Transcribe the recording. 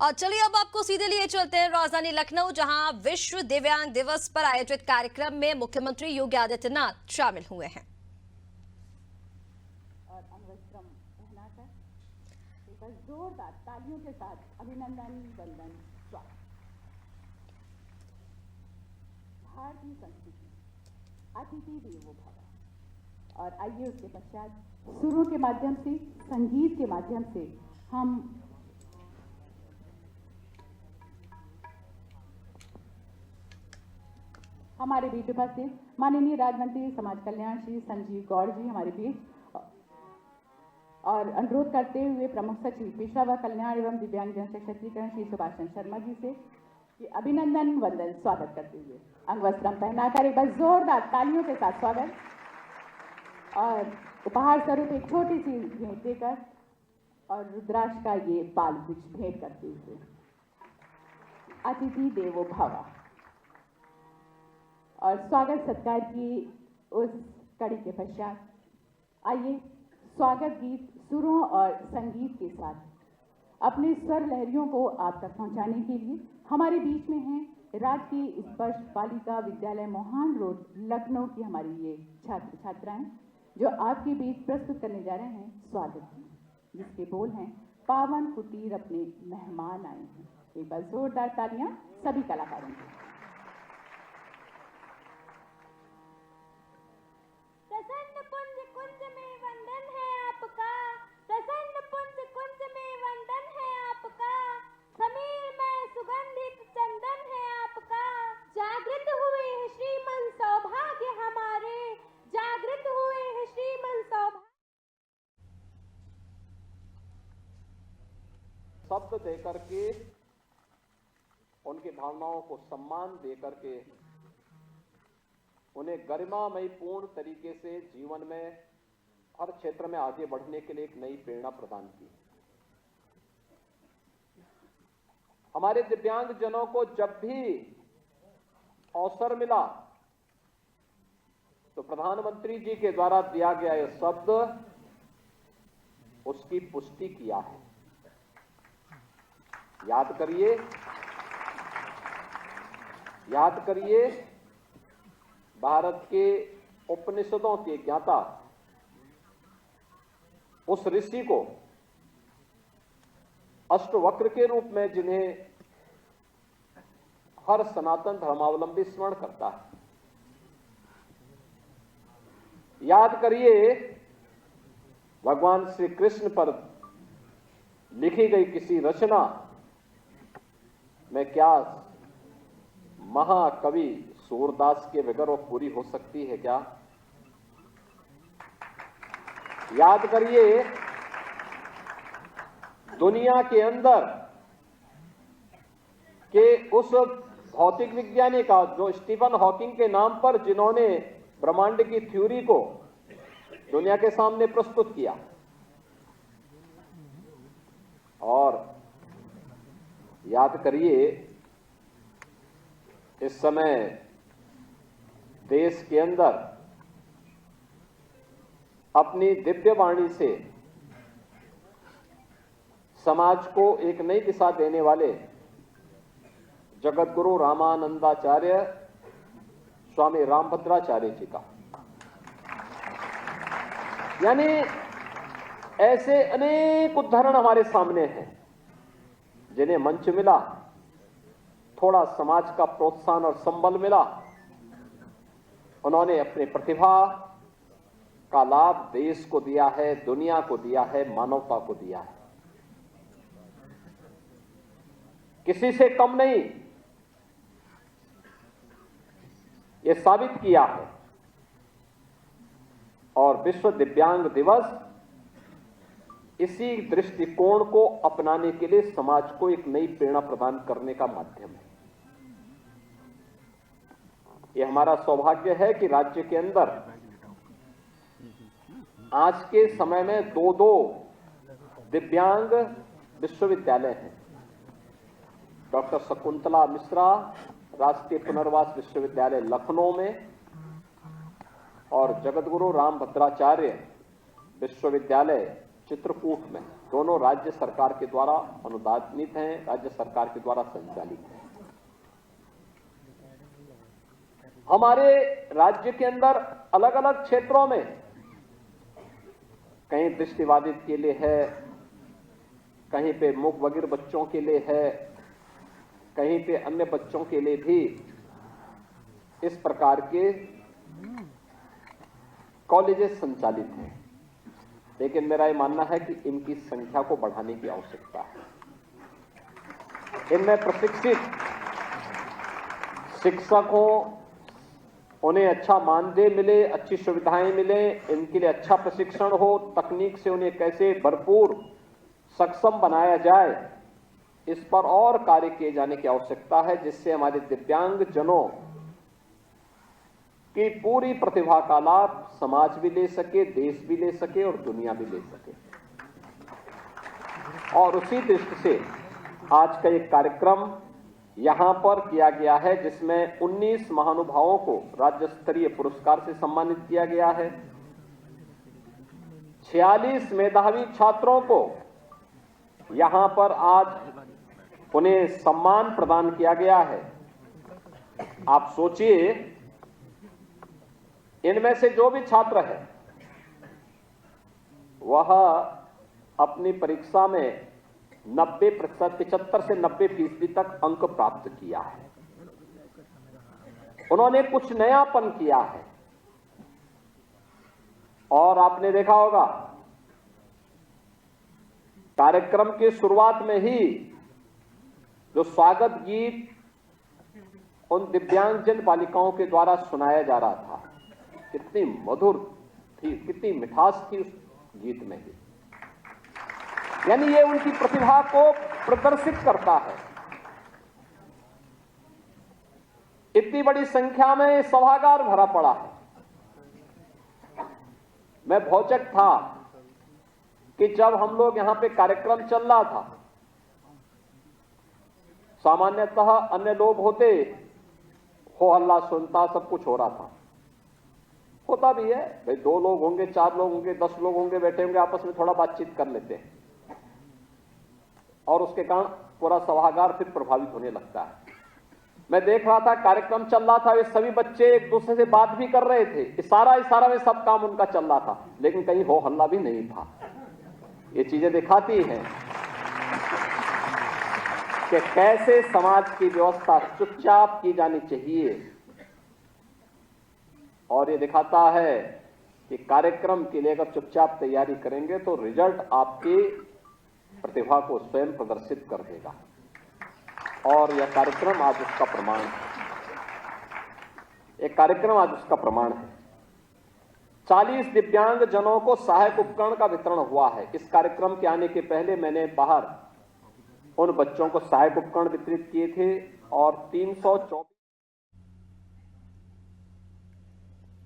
और चलिए अब आपको सीधे लिए चलते हैं राजधानी लखनऊ, जहां विश्व दिव्यांग दिवस पर आयोजित कार्यक्रम में मुख्यमंत्री योगी आदित्यनाथ शामिल हुए हैं। और अंगवस्त्रम पहनाकर एक बार जोरदार तालियों के साथ अभिनंदन वंदन स्वागत। भारतीय संस्कृति अतिथि देवो भव। और आइए उसके पश्चात सुरों के माध्यम से, संगीत के माध्यम से हम हमारे बीच उपस्थित माननीय राज्य मंत्री समाज कल्याण श्री संजीव गौड़ जी हमारे बीच, और अनुरोध करते हुए प्रमुख सचिव पिछड़ा वर्ग कल्याण एवं दिव्यांग जन सशक्तिकरण श्री सुभाष शर्मा जी से कि अभिनंदन वंदन स्वागत करते हुए अंगवस्त्रम पहनाकर एक बार जोरदार तालियों के साथ स्वागत, और उपहार स्वरूप एक छोटी सी भेंट देकर और रुद्राक्ष का ये बाल कुछ भेंट करते हुए अतिथि देवो भव और स्वागत सत्कार की उस कड़ी के पश्चात आइए स्वागत गीत सुरों और संगीत के साथ अपने स्वर लहरियों को आप तक पहुंचाने के लिए हमारे बीच में हैं राजकीय स्पर्श बालिका विद्यालय मोहान रोड लखनऊ की हमारी ये छात्र छात्राएं, जो आपके बीच प्रस्तुत करने जा रहे हैं स्वागत गीत, जिसके बोल हैं पावन कुटीर अपने मेहमान आए हैं। एक बार जोरदार तालियां सभी कलाकारों की। प्रसन्न पुंज कुंज में वंदन है आपका, प्रसन्न पुंज कुंज में वंदन है आपका, समीर में सुगंधित चंदन है आपका। जागृत हुए हैं श्रीमन सौभाग्य हमारे, जागृत हुए हैं श्रीमन सौभाग्य। शब्द देकर के, उनकी भावनाओं को सम्मान देकर के, उन्हें गरिमामयी पूर्ण तरीके से जीवन में हर क्षेत्र में आगे बढ़ने के लिए एक नई प्रेरणा प्रदान की। हमारे दिव्यांग जनों को जब भी अवसर मिला तो प्रधानमंत्री जी के द्वारा दिया गया यह शब्द उसकी पुष्टि किया है। याद करिए भारत के उपनिषदों के ज्ञाता उस ऋषि को अष्टवक्र के रूप में जिन्हें हर सनातन धर्मावलंबी स्मरण करता है। याद करिए भगवान श्री कृष्ण पर लिखी गई किसी रचना में क्या महाकवि सूरदास के बगैर वो पूरी हो सकती है क्या? याद करिए दुनिया के अंदर के उस भौतिक विज्ञानी का जो स्टीफन हॉकिंग के नाम पर जिन्होंने ब्रह्मांड की थ्योरी को दुनिया के सामने प्रस्तुत किया, और याद करिए इस समय देश के अंदर अपनी दिव्य वाणी से समाज को एक नई दिशा देने वाले जगतगुरु रामानंदाचार्य स्वामी रामभद्राचार्य जी का, यानी ऐसे अनेक उदाहरण हमारे सामने हैं जिन्हें मंच मिला, थोड़ा समाज का प्रोत्साहन और संबल मिला, उन्होंने अपनी प्रतिभा का लाभ देश को दिया है, दुनिया को दिया है, मानवता को दिया है। किसी से कम नहीं ये साबित किया है। और विश्व दिव्यांग दिवस इसी दृष्टिकोण को अपनाने के लिए समाज को एक नई प्रेरणा प्रदान करने का माध्यम है। ये हमारा सौभाग्य है कि राज्य के अंदर आज के समय में दो दिव्यांग विश्वविद्यालय हैं। डॉक्टर शकुंतला मिश्रा राष्ट्रीय पुनर्वास विश्वविद्यालय लखनऊ में और जगतगुरु रामभद्राचार्य विश्वविद्यालय चित्रकूट में। दोनों राज्य सरकार के द्वारा अनुदानित हैं, राज्य सरकार के द्वारा संचालित हैं। हमारे राज्य के अंदर अलग अलग क्षेत्रों में कहीं दृष्टिबाधित के लिए है, कहीं पे मूक बधिर बच्चों के लिए है, कहीं पे अन्य बच्चों के लिए भी इस प्रकार के कॉलेजेस संचालित हैं। लेकिन मेरा ये मानना है कि इनकी संख्या को बढ़ाने की आवश्यकता है। इनमें प्रशिक्षित शिक्षक हो, उन्हें अच्छा मानदेय मिले, अच्छी सुविधाएं मिले, इनके लिए अच्छा प्रशिक्षण हो, तकनीक से उन्हें कैसे भरपूर सक्षम बनाया जाए, इस पर और कार्य किए जाने की आवश्यकता है, जिससे हमारे दिव्यांग जनों की पूरी प्रतिभा का लाभ समाज भी ले सके, देश भी ले सके और दुनिया भी ले सके। और उसी दृष्टि से आज का एक कार्यक्रम यहां पर किया गया है, जिसमें 19 महानुभावों को राज्य स्तरीय पुरस्कार से सम्मानित किया गया है। 46 मेधावी छात्रों को यहां पर आज उन्हें सम्मान प्रदान किया गया है। आप सोचिए, इनमें से जो भी छात्र है वह अपनी परीक्षा में 90%, 75 से 90% तक अंक प्राप्त किया है। उन्होंने कुछ नयापन किया है। और आपने देखा होगा, कार्यक्रम की शुरुआत में ही जो स्वागत गीत उन दिव्यांगजन बालिकाओं के द्वारा सुनाया जा रहा था, कितनी मधुर थी, कितनी मिठास थी उस गीत में ही। यानी ये उनकी प्रतिभा को प्रदर्शित करता है। इतनी बड़ी संख्या में सभागार भरा पड़ा है। मैं भौचक था कि जब हम लोग यहां पे कार्यक्रम चल रहा था, सामान्यतः अन्य लोग होते, हो हल्ला सुनता, सब कुछ हो रहा था, होता भी है भाई, 2 लोग होंगे, 4 लोग होंगे, 10 लोग होंगे, बैठे होंगे, आपस में थोड़ा बातचीत कर लेते हैं और उसके कारण पूरा सभागार फिर प्रभावित होने लगता है। मैं देख रहा था, कार्यक्रम चल रहा था, वे सभी बच्चे एक दूसरे से बात भी कर रहे थे, इशारा में सब काम उनका चल रहा था, लेकिन कहीं हो हल्ला भी नहीं था। ये चीजें दिखाती हैं कि कैसे समाज की व्यवस्था चुपचाप की जानी चाहिए, और ये दिखाता है कि कार्यक्रम के लिए अगर चुपचाप तैयारी करेंगे तो रिजल्ट आपकी प्रतिभा को स्वयं प्रदर्शित कर देगा। और यह कार्यक्रम आज उसका प्रमाण है। एक कार्यक्रम आज उसका प्रमाण है। 40 दिव्यांग जनों को सहायक उपकरण का वितरण हुआ है। इस कार्यक्रम के आने के पहले मैंने बाहर उन बच्चों को सहायक उपकरण वितरित किए थे और 324